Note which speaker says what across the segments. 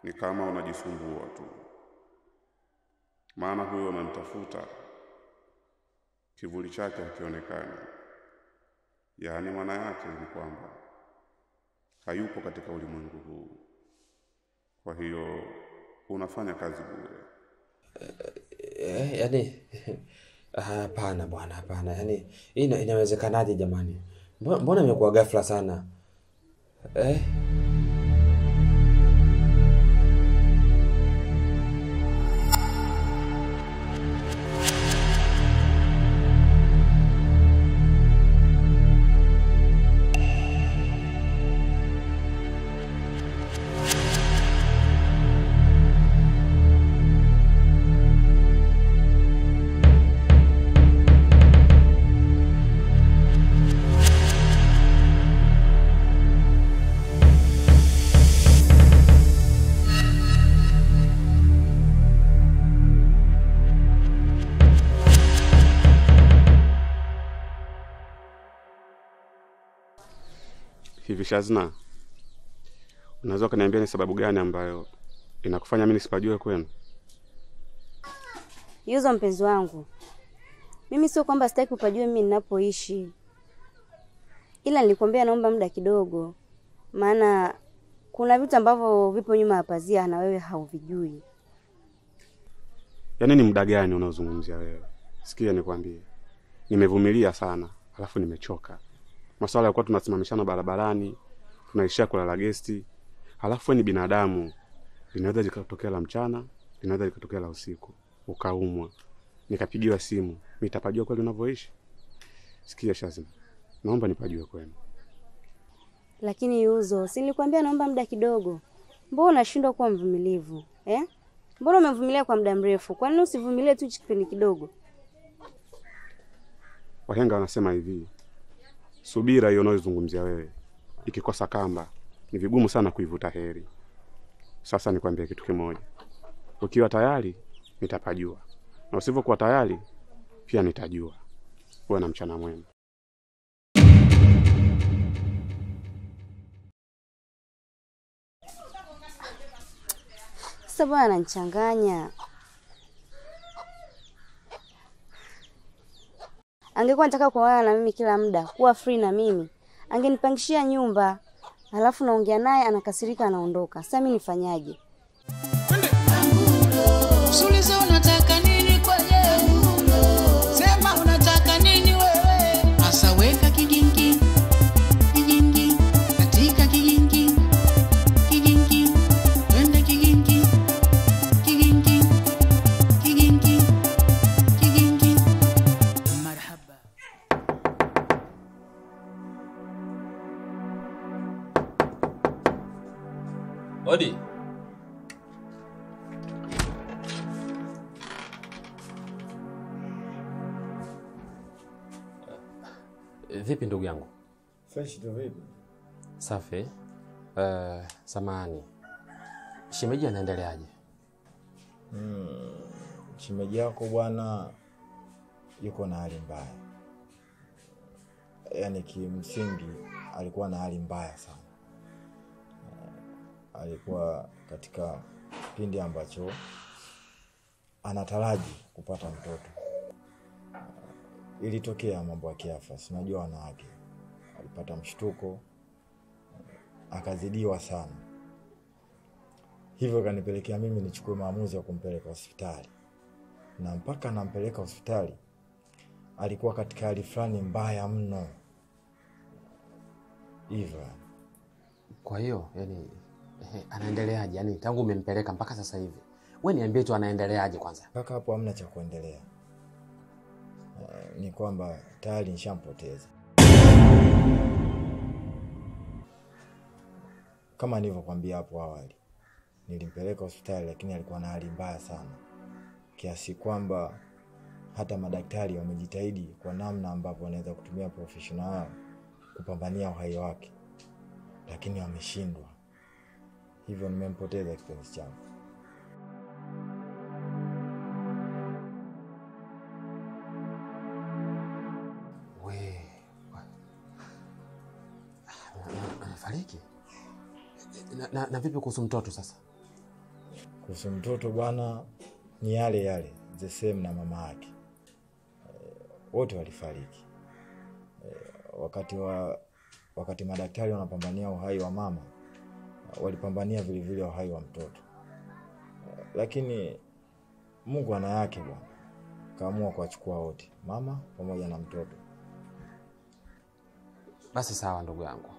Speaker 1: ni kama unajisumbua tu. Maana huyo unanitafuta, kivuli chake hakionekani. Yaani maana yake ni kwamba hayupo katika ulimwengu huu. Kwa hiyo unafanya kazi bure.
Speaker 2: Yaani hapana bwana, hapana. Yaani inawezekanaje jamani? Mbona imekuwa ghafla sana?
Speaker 1: Hivi Shazna, unaweza kuniambia ni sababu gani ambayo inakufanya mimi nisipajue kwenu?
Speaker 3: Yuzo mpenzi wangu, mimi sio kwamba sitaki upajue mimi ninapoishi. Ila nilikwambia naomba muda kidogo. Maana kuna vitu ambavyo vipo nyuma ya pazia na wewe hauvijui.
Speaker 1: Yaani ni muda gani unaozungumzia wewe? Sikia nikwambie. Nimevumilia sana, alafu nimechoka. Masuala ya kuwa tunasimamishana barabarani, tunaishia kulala gesti. Alafu ni binadamu. Linaweza likatokea la mchana, linaweza likatokea la usiku. Ukaumwa, nikapigiwa simu. Nitapajua kweli unavyoishi? Sikia Shazna, naomba nipajue kwenu.
Speaker 3: Lakini Yuzo, si nilikwambia naomba muda kidogo. Mbona unashindwa kuwa mvumilivu? Mbona umevumilia kwa muda mrefu? Kwa nini usivumilie tu kipindi kidogo?
Speaker 1: Wahenga wanasema hivi, subira hiyo unayozungumzia wewe ikikosa kamba ni vigumu sana kuivuta heri. Sasa nikwambie kitu kimoja. Ukiwa tayari nitapajua. Na usipokuwa tayari pia nitajua. Uwe na mchana mwema.
Speaker 3: Sasa bwana ananichanganya. Angekuwa anataka kuoana na mimi kila muda, kuwa free na mimi, angenipangishia nyumba. Alafu naongea naye anakasirika anaondoka. Sasa mimi nifanyaje?
Speaker 4: Usuliza unataka nini kwa leo? Sema unataka nini wewe? Asa weka kigingi. Kigingi. Katika kigingi. Kigingi. Wenda kigingi. Kigingi. Kigingi. Kigingi. Marhaba.
Speaker 2: Odi. Vipi ndugu yangu?
Speaker 5: Fresh tu vipi?
Speaker 2: Safi. Samahani. Shemeji anaendeleaje?
Speaker 5: Shemeji yako bwana yuko na hali mbaya. Yaani kimsingi alikuwa na hali mbaya sana. Alikuwa katika kipindi ambacho anataraji kupata mtoto. Ilitokea mambo ya kiafya, unajua wanawake. Alipata mshtuko, akazidiwa sana. Hivyo kanipelekea mimi nichukue maamuzi ya kumpeleka hospitali. Na mpaka nampeleka hospitali alikuwa katika hali fulani mbaya mno. Hivyo.
Speaker 2: Kwa hiyo, yani anaendeleaje? Yani tangu umempeleka mpaka sasa hivi. Wewe niambie tu anaendeleaje kwanza?
Speaker 5: Mpaka hapo hamna cha kuendelea. Ni kwamba tayari nishampoteza. Kama nilivyokuambia hapo awali, nilimpeleka hospitali lakini alikuwa na hali mbaya sana. Kiasi kwamba hata madaktari wamejitahidi kwa namna ambapo wanaweza kutumia professional wao kupambania uhai wake. Lakini wameshindwa. Hivyo nimempoteza kipenzi changu.
Speaker 2: Anafariki? Na vipi kuhusu mtoto sasa?
Speaker 5: Kuhusu mtoto bwana, ni yale yale the same na mama yake. Wote walifariki. Wakati madaktari wanapambania uhai wa mama, walipambania vile vile uhai wa mtoto. Lakini Mungu ana yake bwana. Kaamua kuachukua wote, mama pamoja na mtoto.
Speaker 2: Basi sawa ndugu yangu.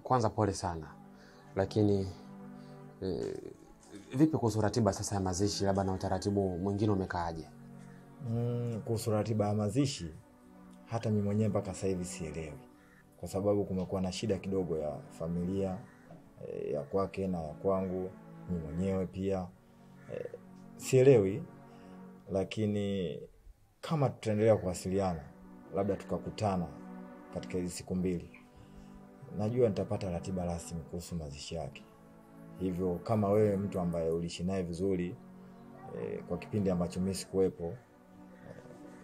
Speaker 2: Kwanza pole sana. Lakini vipi kuhusu ratiba sasa ya mazishi, labda na utaratibu mwingine umekaaje?
Speaker 5: Kuhusu ratiba ya mazishi, hata mimi mwenyewe mpaka sasa hivi sielewi. Kwa sababu kumekuwa na shida kidogo ya familia, ya kwake na ya kwangu, mimi mwenyewe pia. Sielewi, lakini kama tutaendelea kuwasiliana, labda tukakutana katika hizi siku 2, najua nitapata ratiba rasmi kuhusu mazishi yake. Hivyo kama wewe mtu ambaye uliishi naye vizuri kwa kipindi ambacho mimi sikuwepo,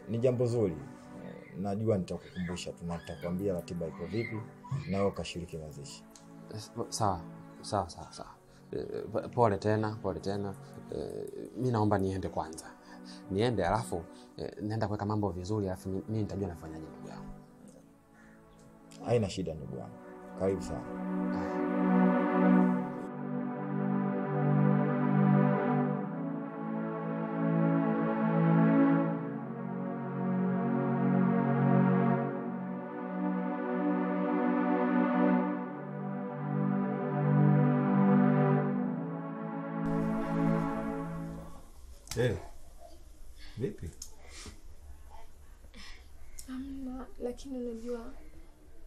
Speaker 5: ni jambo zuri. Najua nitakukumbusha, tutakwambia ratiba iko vipi na wewe ukashiriki mazishi.
Speaker 2: Sawa. Pole tena. Mimi naomba niende kwanza. Niende alafu naenda kuweka mambo vizuri, alafu mimi nitajua nafanyaje ndugu yangu.
Speaker 5: Haina shida ndugu yangu. Karibu sana.
Speaker 6: Vipi?
Speaker 7: Amna, lakini unajua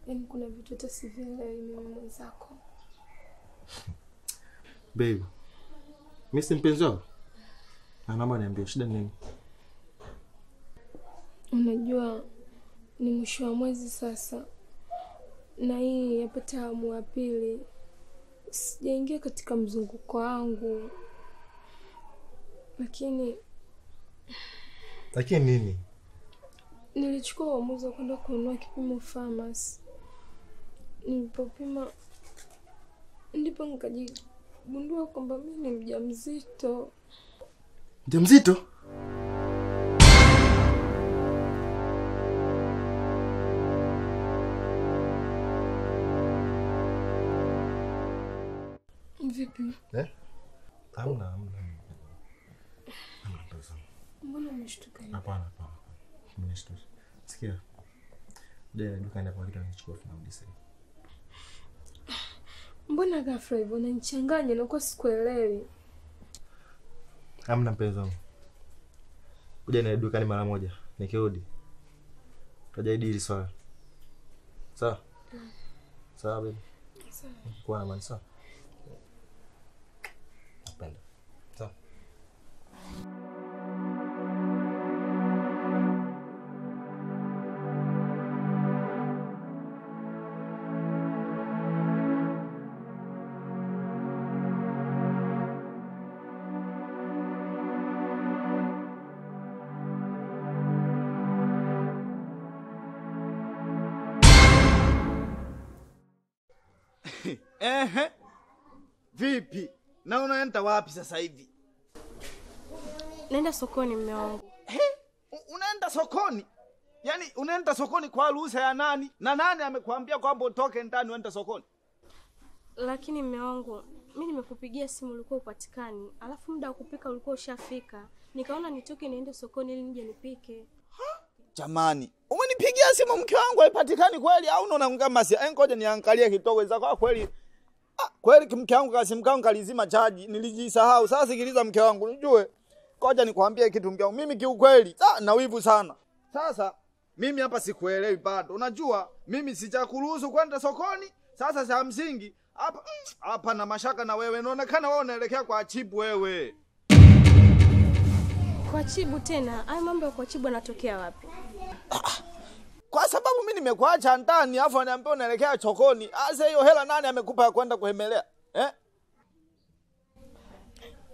Speaker 7: yani kuna vitu hata sivielewi mimi mwenzako.
Speaker 6: Baby, mimi si mpenzi wako? Naomba niambie shida nini?
Speaker 7: Unajua ni mwisho wa mwezi sasa. Na hii yapata awamu ya pili. Sijaingia katika mzunguko wangu. Lakini
Speaker 6: nini?
Speaker 7: Nilichukua uamuzi wa kwenda kununua kipimo pharmacy. Nilipopima ndipo nikajigundua kwamba mimi ni mjamzito.
Speaker 6: Mjamzito?
Speaker 7: Vipi?
Speaker 6: Hamna.
Speaker 7: Mbona umeshtuka hivi?
Speaker 6: Hapana. Nimeshtuka. Sikia. Ndio dukani hapo kitu nichukue tunarudi sasa.
Speaker 7: Mbona ghafla hivyo unanichanganya na kwa sikuelewi?
Speaker 6: Hamna mpenzi wangu. Kuja na dukani mara moja. Nikirudi tutajadili hili swala. Sawa? Sawa baby.
Speaker 7: Sawa.
Speaker 6: Kwa amani sawa. Napenda. Sawa.
Speaker 8: Vipi? Na unaenda wapi sasa hivi?
Speaker 7: Naenda sokoni mume wangu.
Speaker 8: Unaenda sokoni? Yaani unaenda sokoni kwa ruhusa ya nani? Na nani amekuambia kwamba utoke ndani uende sokoni?
Speaker 7: Lakini mume wangu, mimi nimekupigia simu ulikuwa upatikani, alafu muda wa kupika ulikuwa ushafika. Nikaona nitoke niende sokoni ili nije nipike.
Speaker 8: Jamani, umenipigia simu mke wangu haipatikani kweli au unaona kama si? Ngoja niangalie kidogo zako kweli. Kweli mke wangu kasimu kangu kalizima chaji, nilijisahau. Sasa sikiliza mke wangu, unijue. Ngoja nikwambie kitu mke wangu. Mimi kiukweli na wivu sana. Sasa mimi hapa sikuelewi bado. Unajua mimi sijakuruhusu kwenda sokoni. Sasa za msingi hapa na mashaka na wewe. Inaonekana wewe unaelekea kwa Chibu wewe.
Speaker 7: Kwa Chibu tena? Hayo mambo ya kwa Chibu yanatokea wapi?
Speaker 8: Kwa sababu mimi nimekuacha ndani afu ananiambia unaelekea sokoni. Sasa hiyo hela nani amekupa ya kwenda kuhemelea?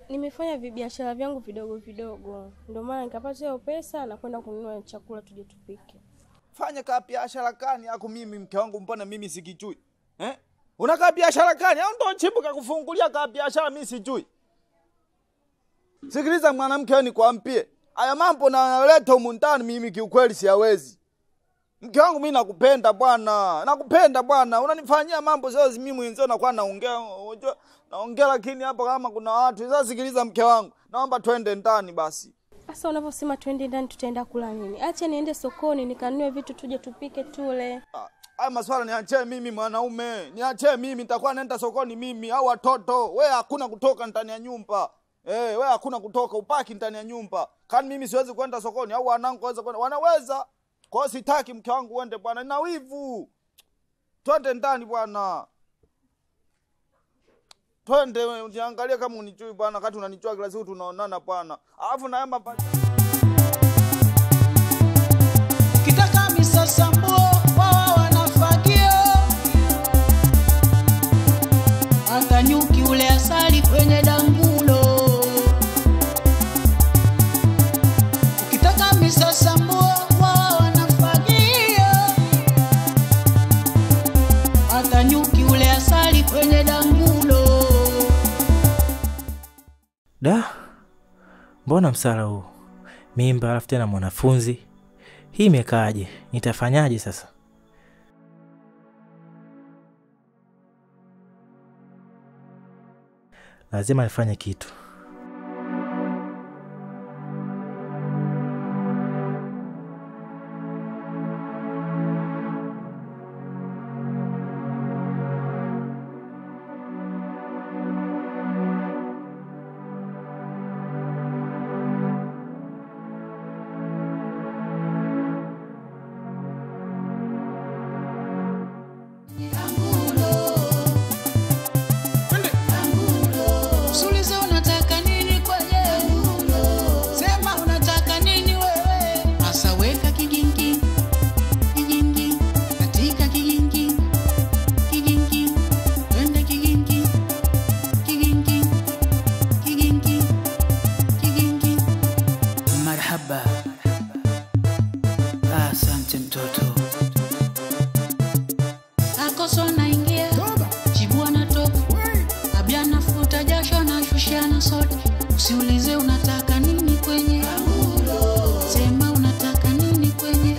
Speaker 7: Nimefanya biashara vyangu vidogo vidogo. Ndio maana nikapata hiyo pesa na kwenda kununua chakula tuje tupike.
Speaker 8: Fanya ka biashara gani yako mimi mke wangu, mbona mimi sikijui? Unaka biashara gani? Au ndo Chibu kakufungulia ka biashara mimi sijui? Sikiliza mwanamke, nikwambie. Haya mambo naleta humu ndani mimi kiukweli siyawezi. Mke wangu mimi nakupenda bwana. Nakupenda bwana. Unanifanyia mambo sasa mimi mwenyewe nakuwa naongea lakini hapa kama kuna watu. Sasa sikiliza mke wangu. Naomba twende ndani basi.
Speaker 7: Sasa unavyosema twende ndani tutaenda kula nini? Acha niende sokoni nikanunue vitu tuje tupike tule.
Speaker 8: Haya maswala niachie mimi mwanaume. Niachie mimi nitakuwa naenda sokoni mimi au watoto. Wewe hakuna kutoka ndani ya nyumba. Wewe hakuna kutoka upaki ndani ya nyumba. Kani mimi siwezi kwenda sokoni au wanangu waweza kwenda. Wanaweza. Kwa hiyo sitaki mke wangu uende bwana. Nina wivu. Twende ndani bwana. Twende uniangalie kama unijui bwana, wakati unanijua kila siku tunaonana bwana. Alafu na yamba
Speaker 4: Kitaka misasambuo wao wanafagio. Hata nyuki ule asali kwenye dangulo. Ukitaka misasambuo wao wanafagio. Hata nyuki ule asali kwenye dangulo.
Speaker 9: Da, mbona msala huu? Mimba alafu tena mwanafunzi. Hii imekaaje? Nitafanyaje sasa? Lazima nifanye kitu.
Speaker 4: Usulize unataka nini kwenye sema unataka nini wewe. Asa weka kigingi. Kigingi. Katika kigingi. Kigingi. Twende kigingi. Kigingi. Kigingi. Kigingi. Marhaba. Asante mtoto. Akoso naingia. Chibua natoka. Abia nafuta jasho na shushana sote. Usiulize unataka nini kwenye sema unataka nini kwenye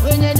Speaker 4: kwenye